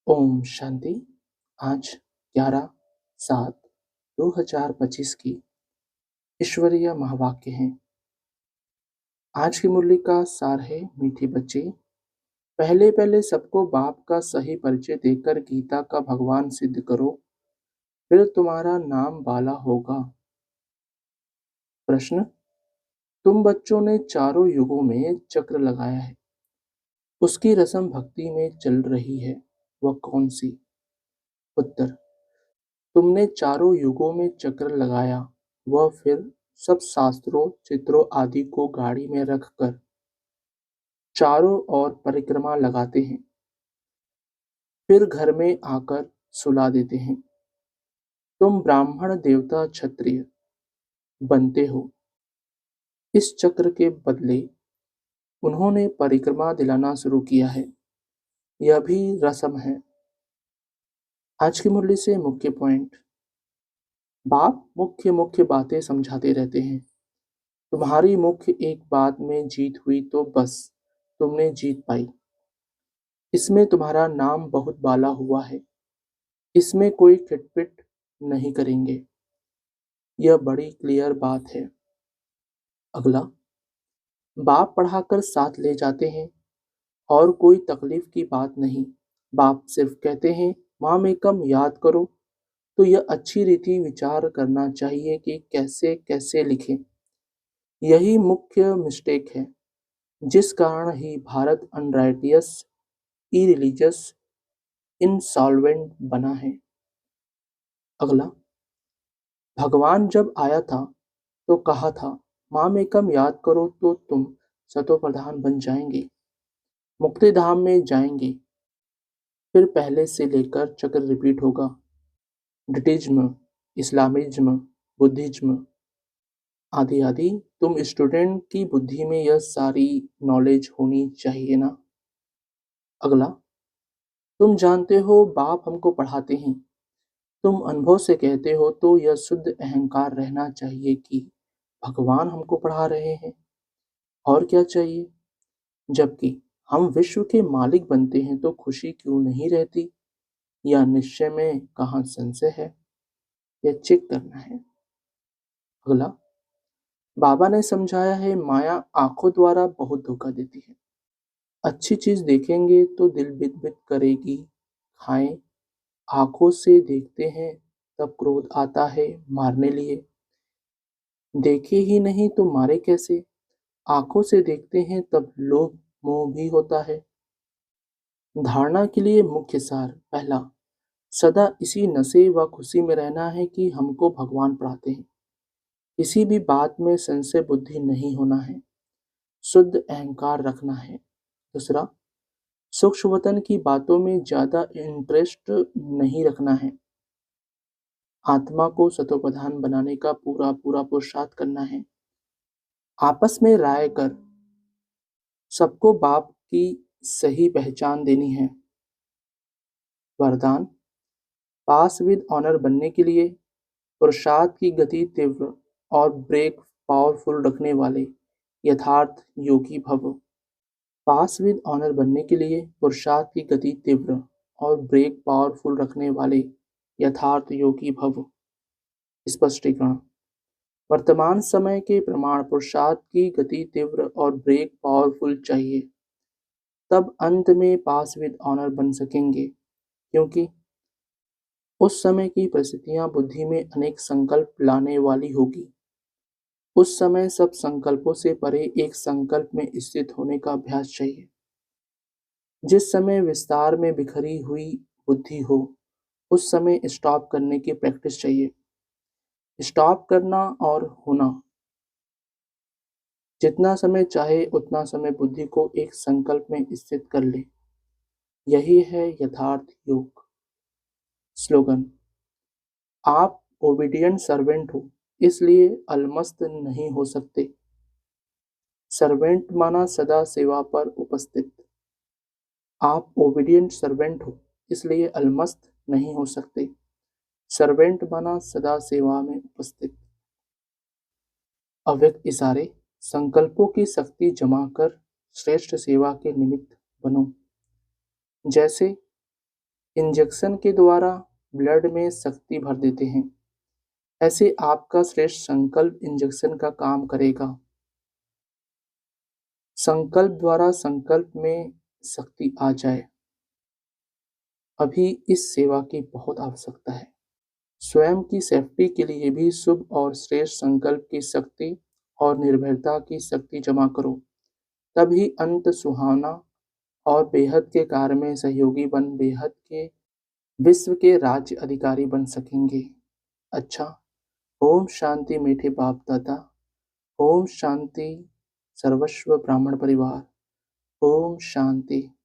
ओम शांति। आज 11/7/2025 की ईश्वरीय महावाक्य हैं। आज की मुरली का सार है, मीठे बच्चे, पहले पहले सबको बाप का सही परिचय देकर गीता का भगवान सिद्ध करो, फिर तुम्हारा नाम बाला होगा। प्रश्न: तुम बच्चों ने चारों युगों में चक्र लगाया है, उसकी रस्म भक्ति में चल रही है, वह कौन सी? उत्तर: तुमने चारों युगों में चक्र लगाया, वह फिर सब शास्त्रों चित्रों आदि को गाड़ी में रखकर चारों ओर परिक्रमा लगाते हैं, फिर घर में आकर सुला देते हैं। तुम ब्राह्मण देवता क्षत्रिय बनते हो, इस चक्र के बदले उन्होंने परिक्रमा दिलाना शुरू किया है, यह भी रस्म है। आज की मुरली से मुख्य पॉइंट: बाप मुख्य मुख्य बातें समझाते रहते हैं। तुम्हारी मुख्य एक बात में जीत हुई तो बस तुमने जीत पाई। इसमें तुम्हारा नाम बहुत बाला हुआ है, इसमें कोई खिटपिट नहीं करेंगे, यह बड़ी क्लियर बात है। अगला, बाप पढ़ाकर साथ ले जाते हैं और कोई तकलीफ की बात नहीं। बाप सिर्फ कहते हैं माम एकम याद करो, तो यह अच्छी रीति विचार करना चाहिए कि कैसे कैसे लिखें। यही मुख्य मिस्टेक है, जिस कारण ही भारत अनराइटियस, इरिलीजियस, इंसॉल्वेंट बना है। अगला, भगवान जब आया था तो कहा था माम एकम याद करो तो तुम सतो प्रधान बन जाएंगे, मुक्ति धाम में जाएंगे। फिर पहले से लेकर चक्र रिपीट होगा। डिटिज्म, इस्लामिज्म, बुद्धिज्म आदि आदि। तुम स्टूडेंट की बुद्धि में यह सारी नॉलेज होनी चाहिए ना। अगला, तुम जानते हो बाप हमको पढ़ाते हैं, तुम अनुभव से कहते हो, तो यह शुद्ध अहंकार रहना चाहिए कि भगवान हमको पढ़ा रहे हैं। और क्या चाहिए? जबकि हम विश्व के मालिक बनते हैं तो खुशी क्यों नहीं रहती? या निश्चय में कहाँ संशय है? यह चेक करना है। अगला, बाबा ने समझाया है माया आंखों द्वारा बहुत धोखा देती है। अच्छी चीज देखेंगे तो दिल बित बित करेगी, खाएं। आंखों से देखते हैं तब क्रोध आता है मारने लिए। देखे ही नहीं तो मारे कैसे? आंखों से देखते हैं तब लोभ मोह भी होता है। धारणा के लिए मुख्य सार: पहला, सदा इसी नशे व खुशी में रहना है कि हमको भगवान पढ़ाते हैं। किसी भी बात में संशय बुद्धि नहीं होना है, शुद्ध अहंकार रखना है। दूसरा, सूक्ष्म वतन की बातों में ज्यादा इंटरेस्ट नहीं रखना है। आत्मा को सतोप्रधान बनाने का पूरा पूरा पुरुषार्थ करना है। आपस में राय कर सबको बाप की सही पहचान देनी है। वरदान: पास विद ऑनर बनने के लिए पुरुषार्थ की गति तीव्र और ब्रेक पावरफुल रखने वाले यथार्थ योगी भव। पास विद ऑनर बनने के लिए पुरुषार्थ की गति तीव्र और ब्रेक पावरफुल रखने वाले यथार्थ योगी भव। स्पष्टीकरण: वर्तमान समय के प्रमाण पुरुषार्थ की गति तीव्र और ब्रेक पावरफुल चाहिए, तब अंत में पास विद ऑनर बन सकेंगे, क्योंकि उस समय की परिस्थितियां बुद्धि में अनेक संकल्प लाने वाली होगी। उस समय सब संकल्पों से परे एक संकल्प में स्थित होने का अभ्यास चाहिए। जिस समय विस्तार में बिखरी हुई बुद्धि हो, उस समय स्टॉप करने की प्रैक्टिस चाहिए। स्टॉप करना और होना, जितना समय चाहे उतना समय बुद्धि को एक संकल्प में स्थित कर ले, यही है यथार्थ योग। स्लोगन: आप ओबीडियंट सर्वेंट हो, इसलिए अलमस्त नहीं हो सकते। सर्वेंट माना सदा सेवा पर उपस्थित। आप ओबीडियंट सर्वेंट हो, इसलिए अलमस्त नहीं हो सकते। सर्वेंट माना सदा सेवा में उपस्थित। अव्यक्त इशारे: संकल्पों की शक्ति जमा कर श्रेष्ठ सेवा के निमित्त बनो। जैसे इंजेक्शन के द्वारा ब्लड में शक्ति भर देते हैं। ऐसे आपका श्रेष्ठ संकल्प इंजेक्शन का काम करेगा। संकल्प द्वारा संकल्प में शक्ति आ जाए। अभी इस सेवा की बहुत आवश्यकता है। स्वयं की सेफ्टी के लिए भी शुभ और श्रेष्ठ संकल्प की शक्ति और निर्भरता की शक्ति जमा करो। तभी अंत सुहावना और बेहद के कार्य में सहयोगी बन बेहद के विश्व के राज्य अधिकारी बन सकेंगे। अच्छा, ओम शांति मीठे बाप दादा। ओम शांति सर्वस्व ब्राह्मण परिवार। ओम शांति।